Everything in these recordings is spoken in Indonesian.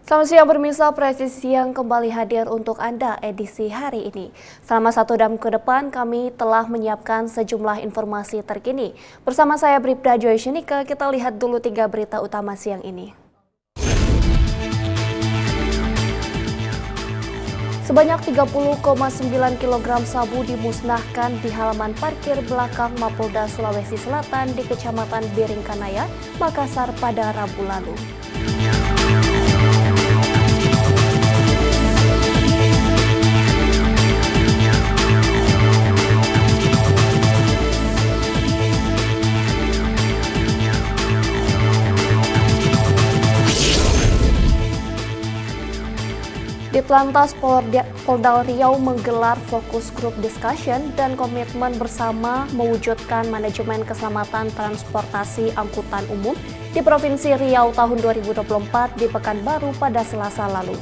Selamat siang pemirsa, Presisi yang kembali hadir untuk Anda edisi hari ini. Selama 1 jam ke depan kami telah menyiapkan sejumlah informasi terkini. Bersama saya Bribda Joy Shenika, kita lihat dulu 3 berita utama siang ini. Sebanyak 30,9 kg sabu dimusnahkan di halaman parkir belakang Mapolda Sulawesi Selatan di Kecamatan Biringkanaya, Makassar pada Rabu lalu. Ditlantas Polda Riau menggelar fokus group discussion dan komitmen bersama mewujudkan manajemen keselamatan transportasi angkutan umum di Provinsi Riau tahun 2024 di Pekanbaru pada Selasa lalu.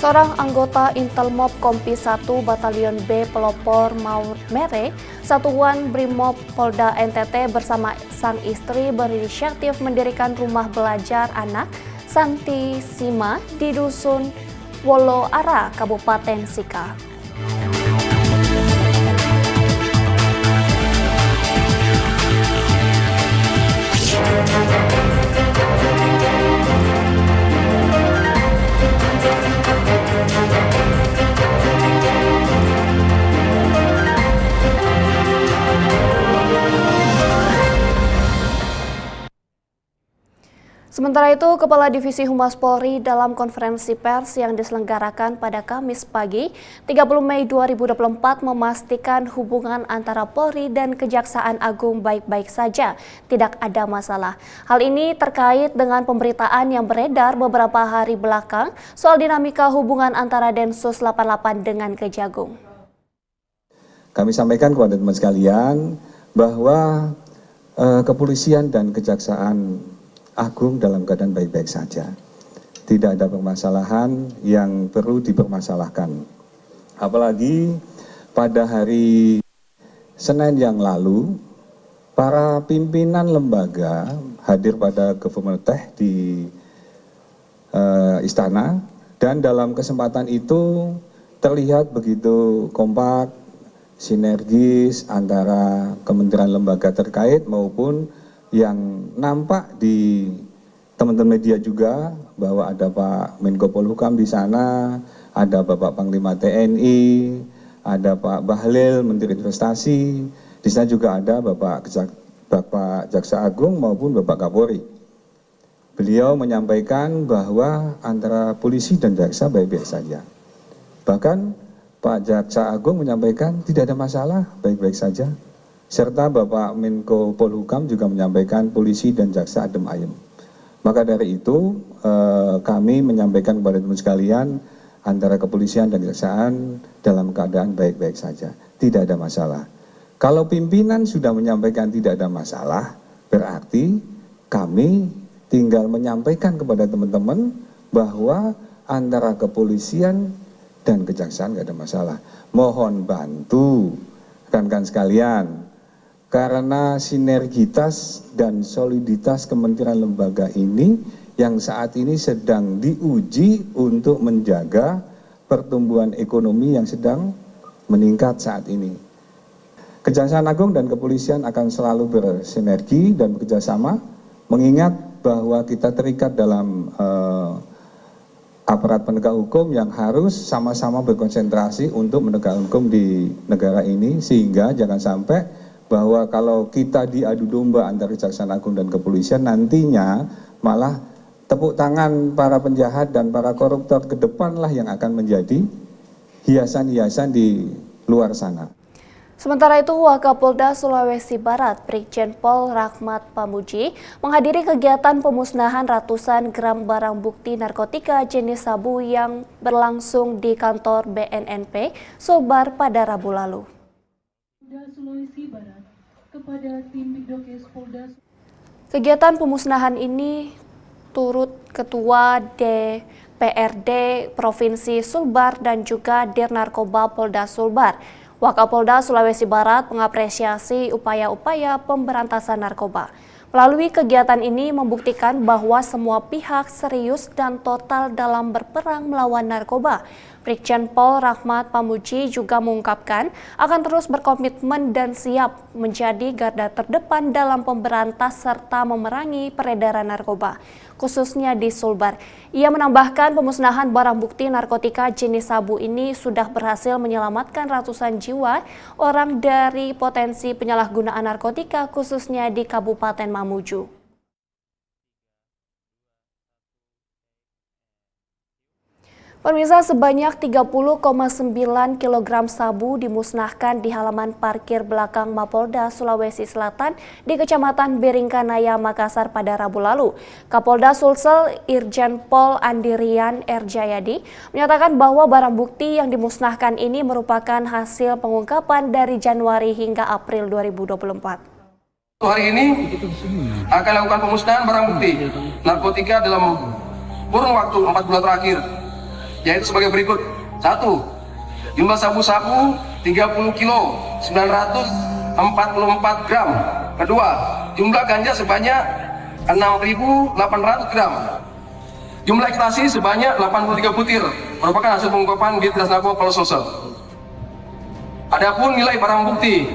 Seorang anggota Intelmob Kompi 1 Batalion B Pelopor Maumere, Satuan Brimob Polda NTT bersama sang istri berinisiatif mendirikan rumah belajar anak Santi Sima di Dusun Woloara, Kabupaten Sika. Sementara itu, Kepala Divisi Humas Polri dalam konferensi pers yang diselenggarakan pada Kamis pagi, 30 Mei 2024 memastikan hubungan antara Polri dan Kejaksaan Agung baik-baik saja, tidak ada masalah. Hal ini terkait dengan pemberitaan yang beredar beberapa hari belakang soal dinamika hubungan antara Densus 88 dengan Kejagung. Kami sampaikan kepada teman sekalian bahwa kepolisian dan Kejaksaan Agung dalam keadaan baik-baik saja. Tidak ada permasalahan yang perlu dipermasalahkan. Apalagi pada hari Senin yang lalu, para pimpinan lembaga hadir pada Government Tech di Istana, dan dalam kesempatan itu terlihat begitu kompak, sinergis antara kementerian lembaga terkait maupun yang nampak di teman-teman media juga bahwa ada Pak Menko Polhukam di sana, ada Bapak Panglima TNI, ada Pak Bahlil Menteri Investasi, di sana juga ada Bapak Jaksa Agung maupun Bapak Kapolri. Beliau menyampaikan bahwa antara polisi dan jaksa baik-baik saja. Bahkan Pak Jaksa Agung menyampaikan tidak ada masalah, baik-baik saja. Serta Bapak Menko Polhukam juga menyampaikan polisi dan jaksa adem ayem. Maka dari itu kami menyampaikan kepada teman sekalian antara kepolisian dan kejaksaan dalam keadaan baik-baik saja, tidak ada masalah. Kalau pimpinan sudah menyampaikan tidak ada masalah, berarti kami tinggal menyampaikan kepada teman-teman bahwa antara kepolisian dan kejaksaan tidak ada masalah. Mohon bantu rekan-rekan sekalian, karena sinergitas dan soliditas kementerian lembaga ini yang saat ini sedang diuji untuk menjaga pertumbuhan ekonomi yang sedang meningkat saat ini. Kejaksaan Agung dan kepolisian akan selalu bersinergi dan bekerjasama, mengingat bahwa kita terikat dalam aparat penegak hukum yang harus sama-sama berkonsentrasi untuk menegakkan hukum di negara ini, sehingga jangan sampai bahwa kalau kita diadu domba antara Kejaksaan Agung dan kepolisian, nantinya malah tepuk tangan para penjahat dan para koruptor ke depanlah yang akan menjadi hiasan-hiasan di luar sana. Sementara itu, Wakapolda Sulawesi Barat, Brigjen Pol Rahmat Pamuji, menghadiri kegiatan pemusnahan ratusan gram barang bukti narkotika jenis sabu yang berlangsung di kantor BNNP, Sulbar pada Rabu lalu. Kegiatan pemusnahan ini turut Ketua DPRD Provinsi Sulbar dan juga Dir Narkoba Polda Sulbar. Wakapolda Sulawesi Barat mengapresiasi upaya-upaya pemberantasan narkoba. Melalui kegiatan ini membuktikan bahwa semua pihak serius dan total dalam berperang melawan narkoba. Brigjen Pol Rahmat Pamuji juga mengungkapkan akan terus berkomitmen dan siap menjadi garda terdepan dalam pemberantas serta memerangi peredaran narkoba, khususnya di Sulbar. Ia menambahkan pemusnahan barang bukti narkotika jenis sabu ini sudah berhasil menyelamatkan ratusan jiwa orang dari potensi penyalahgunaan narkotika khususnya di Kabupaten Mamuju. Pemirsa, sebanyak 30,9 kg sabu dimusnahkan di halaman parkir belakang Mapolda Sulawesi Selatan di Kecamatan Beringkanaya, Makassar pada Rabu lalu. Kapolda Sulsel Irjen Pol Andirian R. Jayadi menyatakan bahwa barang bukti yang dimusnahkan ini merupakan hasil pengungkapan dari Januari hingga April 2024. Hari ini akan lakukan pemusnahan barang bukti narkotika dalam kurun waktu 4 bulan terakhir, yaitu sebagai berikut. 1. Jumlah sabu-sabu 30 kilo 944 gram. Kedua, jumlah ganja sebanyak 6.800 gram. Jumlah ekstasi sebanyak 83 butir, merupakan hasil pengungkapan di Dinas Narkoba Polda Sulsel. Adapun nilai barang bukti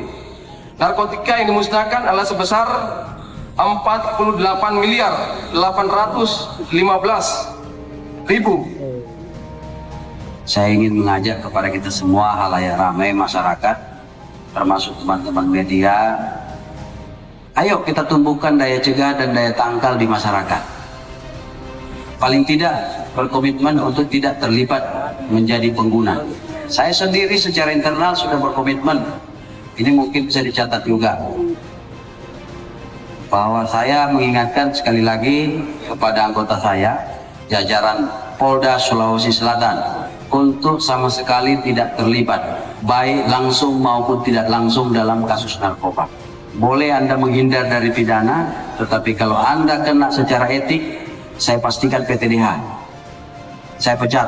narkotika yang dimusnahkan adalah sebesar 48.815.000. Saya ingin mengajak kepada kita semua halayak ramai masyarakat, termasuk teman-teman media, ayo kita tumbuhkan daya cegah dan daya tangkal di masyarakat. Paling tidak berkomitmen untuk tidak terlibat menjadi pengguna. Saya sendiri secara internal sudah berkomitmen, ini mungkin bisa dicatat juga, bahwa saya mengingatkan sekali lagi kepada anggota saya, jajaran Polda Sulawesi Selatan, untuk sama sekali tidak terlibat, baik langsung maupun tidak langsung dalam kasus narkoba. Boleh Anda menghindar dari pidana, tetapi kalau Anda kena secara etik, saya pastikan PTDH. Saya pecat.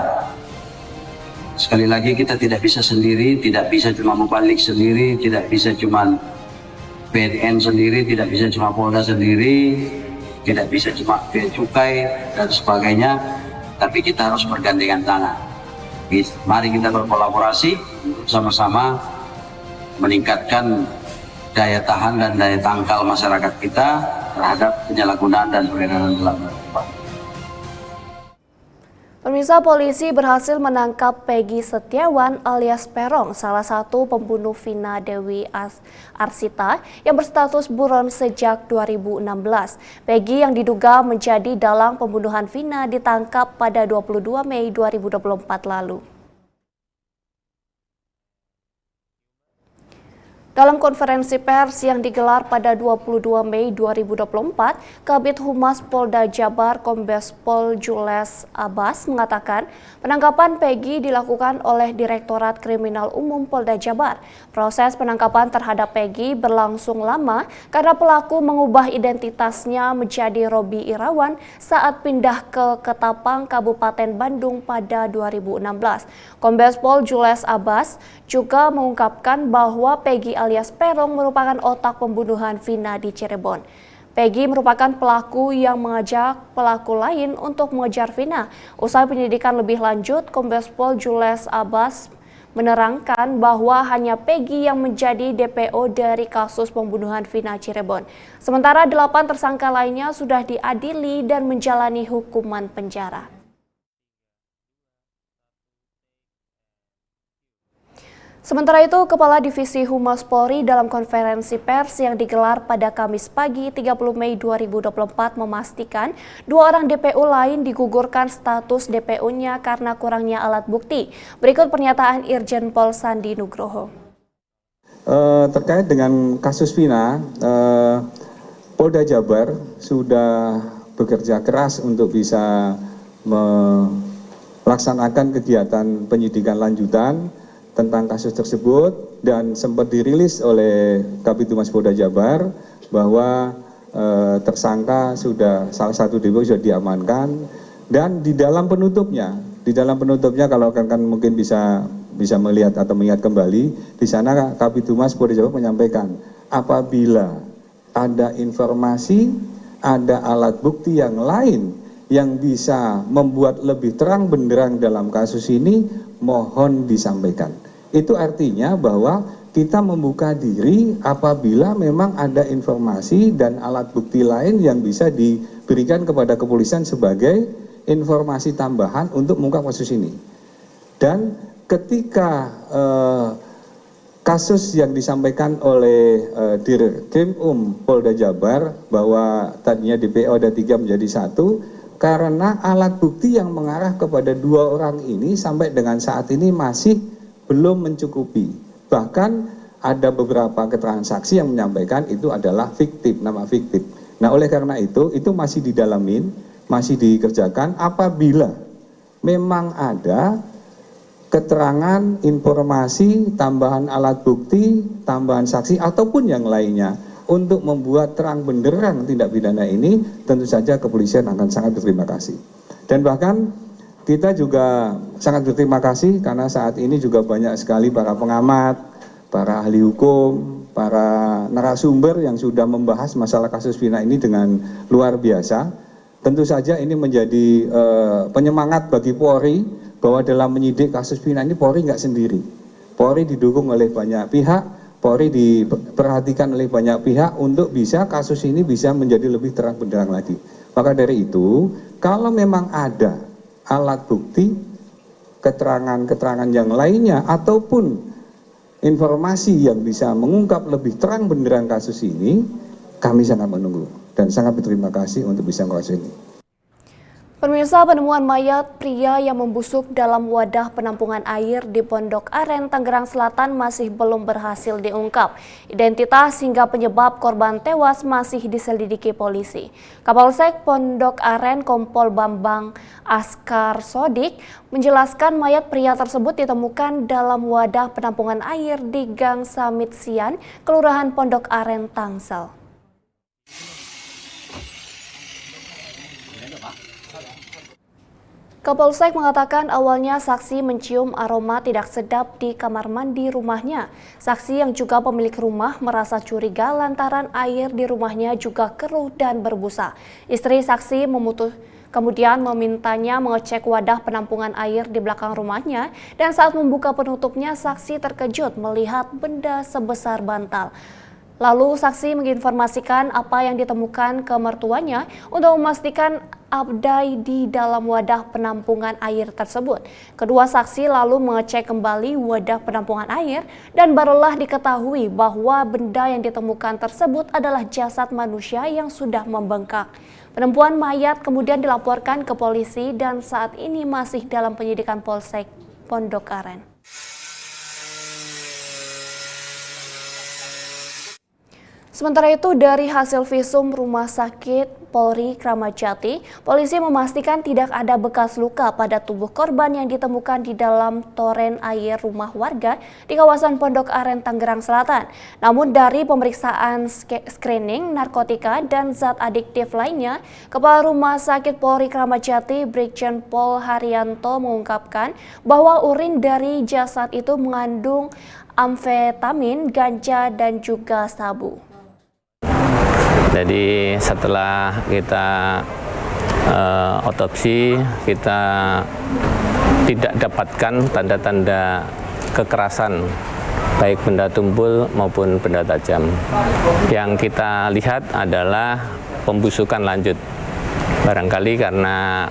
Sekali lagi, kita tidak bisa sendiri, tidak bisa cuma mubalik sendiri, tidak bisa cuma BNN sendiri, tidak bisa cuma Polda sendiri, tidak bisa cuma Bea Cukai dan sebagainya, tapi kita harus bergandengan tangan. Mari kita berkolaborasi sama-sama meningkatkan daya tahan dan daya tangkal masyarakat kita terhadap penyalahgunaan dan peredaran gelap narkoba. Pemirsa, polisi berhasil menangkap Peggy Setiawan alias Perong, salah satu pembunuh Vina Dewi Arsita yang berstatus buron sejak 2016. Peggy yang diduga menjadi dalang pembunuhan Vina ditangkap pada 22 Mei 2024 lalu. Dalam konferensi pers yang digelar pada 22 Mei 2024, Kabid Humas Polda Jabar Kombes Pol Jules Abbas mengatakan penangkapan Peggy dilakukan oleh Direktorat Kriminal Umum Polda Jabar. Proses penangkapan terhadap Peggy berlangsung lama karena pelaku mengubah identitasnya menjadi Robi Irawan saat pindah ke Ketapang, Kabupaten Bandung pada 2016. Kombes Pol Jules Abbas juga mengungkapkan bahwa Peggy alias Perong merupakan otak pembunuhan Vina di Cirebon. Peggy merupakan pelaku yang mengajak pelaku lain untuk mengejar Vina. Usai penyidikan lebih lanjut, Kombes Pol Jules Abbas menerangkan bahwa hanya Peggy yang menjadi DPO dari kasus pembunuhan Vina Cirebon. Sementara 8 tersangka lainnya sudah diadili dan menjalani hukuman penjara. Sementara itu, Kepala Divisi Humas Polri dalam konferensi pers yang digelar pada Kamis pagi 30 Mei 2024 memastikan 2 orang DPO lain digugurkan status DPO-nya karena kurangnya alat bukti. Berikut pernyataan Irjen Pol Sandi Nugroho. Terkait dengan kasus Vina, Polda Jabar sudah bekerja keras untuk bisa melaksanakan kegiatan penyidikan lanjutan tentang kasus tersebut, dan sempat dirilis oleh Kabid Humas Polda Jabar bahwa tersangka sudah, salah satu DPO sudah diamankan, dan di dalam penutupnya kalau rekan-rekan mungkin bisa melihat atau mengingat kembali, di sana Kabid Humas Polda Jawa menyampaikan apabila ada informasi, ada alat bukti yang lain yang bisa membuat lebih terang benderang dalam kasus ini, mohon disampaikan. Itu artinya bahwa kita membuka diri apabila memang ada informasi dan alat bukti lain yang bisa diberikan kepada kepolisian sebagai informasi tambahan untuk mengungkap kasus ini. Dan ketika kasus yang disampaikan oleh Dirkrim Polda Jabar bahwa tadinya DPO ada 3 menjadi 1, karena alat bukti yang mengarah kepada 2 orang ini sampai dengan saat ini masih belum mencukupi. Bahkan ada beberapa keterangan saksi yang menyampaikan itu adalah fiktif, nama fiktif. Nah, oleh karena itu masih didalamin, masih dikerjakan. Apabila memang ada keterangan, informasi, tambahan alat bukti, tambahan saksi, ataupun yang lainnya untuk membuat terang benderang tindak pidana ini, tentu saja kepolisian akan sangat berterima kasih. Dan bahkan kita juga sangat berterima kasih karena saat ini juga banyak sekali para pengamat, para ahli hukum, para narasumber yang sudah membahas masalah kasus pidana ini dengan luar biasa. Tentu saja ini menjadi penyemangat bagi Polri bahwa dalam menyidik kasus pidana ini Polri nggak sendiri. Polri didukung oleh banyak pihak, Polri diperhatikan oleh banyak pihak untuk bisa kasus ini bisa menjadi lebih terang benderang lagi. Maka dari itu, kalau memang ada alat bukti, keterangan-keterangan yang lainnya, ataupun informasi yang bisa mengungkap lebih terang benderang kasus ini, kami sangat menunggu dan sangat berterima kasih untuk bisa mengungkap kasus ini. Pemirsa, penemuan mayat pria yang membusuk dalam wadah penampungan air di Pondok Aren, Tangerang Selatan masih belum berhasil diungkap. Identitas hingga penyebab korban tewas masih diselidiki polisi. Kapolsek Pondok Aren Kompol Bambang Askar Sodik menjelaskan mayat pria tersebut ditemukan dalam wadah penampungan air di Gang Samit Sian, Kelurahan Pondok Aren, Tangsel. Kapolsek mengatakan awalnya saksi mencium aroma tidak sedap di kamar mandi rumahnya. Saksi yang juga pemilik rumah merasa curiga lantaran air di rumahnya juga keruh dan berbusa. Istri saksi kemudian memintanya mengecek wadah penampungan air di belakang rumahnya, dan saat membuka penutupnya saksi terkejut melihat benda sebesar bantal. Lalu saksi menginformasikan apa yang ditemukan ke mertuanya untuk memastikan abdai di dalam wadah penampungan air tersebut. Kedua saksi lalu mengecek kembali wadah penampungan air dan barulah diketahui bahwa benda yang ditemukan tersebut adalah jasad manusia yang sudah membengkak. Penemuan mayat kemudian dilaporkan ke polisi dan saat ini masih dalam penyidikan Polsek Pondok Aren. Sementara itu, dari hasil visum Rumah Sakit Polri Kramat Jati, polisi memastikan tidak ada bekas luka pada tubuh korban yang ditemukan di dalam toren air rumah warga di kawasan Pondok Aren, Tangerang Selatan. Namun dari pemeriksaan screening narkotika dan zat adiktif lainnya, Kepala Rumah Sakit Polri Kramat Jati Brigjen Pol Haryanto mengungkapkan bahwa urin dari jasad itu mengandung amfetamin, ganja, dan juga sabu. Jadi setelah kita otopsi, kita tidak dapatkan tanda-tanda kekerasan, baik benda tumpul maupun benda tajam. Yang kita lihat adalah pembusukan lanjut. Barangkali karena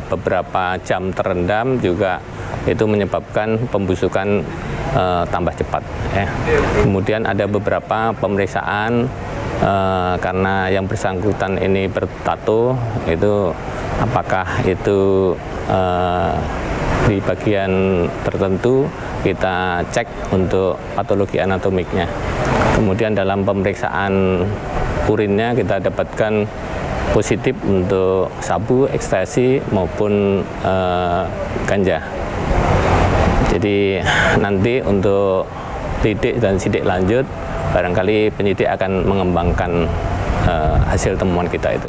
beberapa jam terendam juga itu menyebabkan pembusukan tambah cepat. Kemudian ada beberapa pemeriksaan karena yang bersangkutan ini bertato, itu apakah itu di bagian tertentu kita cek untuk patologi anatomiknya. Kemudian dalam pemeriksaan urinnya kita dapatkan positif untuk sabu, ekstasi maupun ganja. Jadi nanti untuk lidik dan sidik lanjut barangkali penyidik akan mengembangkan hasil temuan kita itu.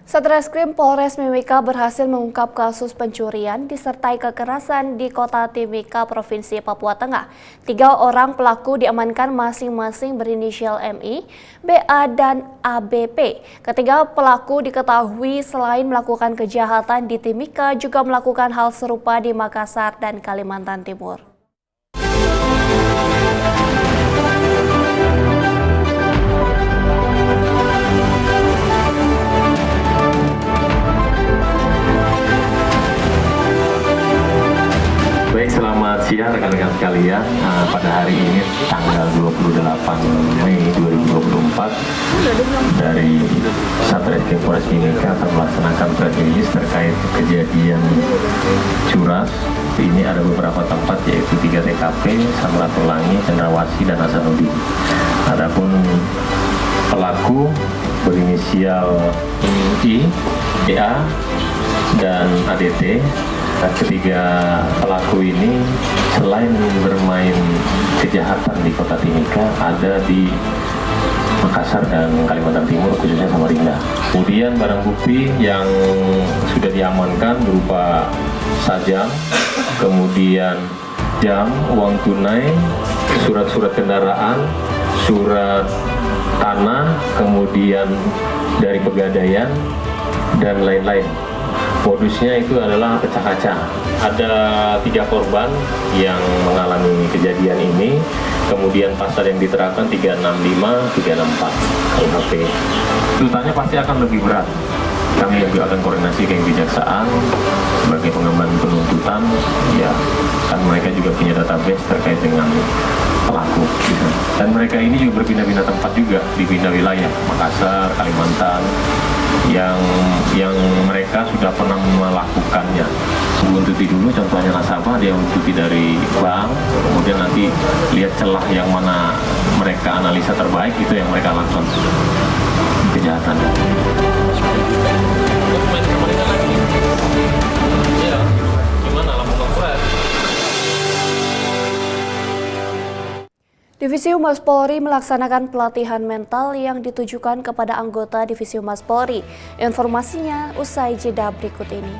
Satreskrim Polres Mimika berhasil mengungkap kasus pencurian disertai kekerasan di Kota Timika, Provinsi Papua Tengah. 3 orang pelaku diamankan masing-masing berinisial MI, BA, dan ABP. Ketiga pelaku diketahui selain melakukan kejahatan di Timika juga melakukan hal serupa di Makassar dan Kalimantan Timur. Baik, selamat siang rekan-rekan sekalian. Pada hari ini tanggal 28 Mei 2024 dari Satreskrim Polres Mimika akan melaksanakan press release terkait kejadian curas. Ini ada beberapa tempat yaitu 3 TKP, Samratulangi, Cendrawasih, dan Hasanuddin. Adapun pelaku berinisial I, DA, dan ADT. Ketiga pelaku ini selain bermain kejahatan di Kota Timika, ada di Makassar dan Kalimantan Timur, khususnya Samarinda. Kemudian barang bukti yang sudah diamankan berupa sajam, kemudian jam, uang tunai, surat-surat kendaraan, surat tanah, kemudian dari Pegadaian, dan lain-lain. Modusnya itu adalah pecah kaca. Ada 3 korban yang mengalami kejadian ini. Kemudian pasal yang diterapkan 365, 364 KUHP. Tuntutannya pasti akan lebih berat. Kami juga akan koordinasi ke kejaksaan sebagai pengemban penuntutan. Ya, kan mereka juga punya database terkait dengan pelaku. Dan mereka ini juga berpindah-pindah tempat juga, di pindah wilayah Makassar, Kalimantan, yang mereka sudah pernah melakukannya. Buntuti dulu, contohnya nasabah, dia buntuti dari bank, kemudian nanti lihat celah yang mana mereka analisa terbaik, itu yang mereka lakukan kejahatan. Divisi Humas Polri melaksanakan pelatihan mental yang ditujukan kepada anggota Divisi Humas Polri. Informasinya usai jeda berikut ini.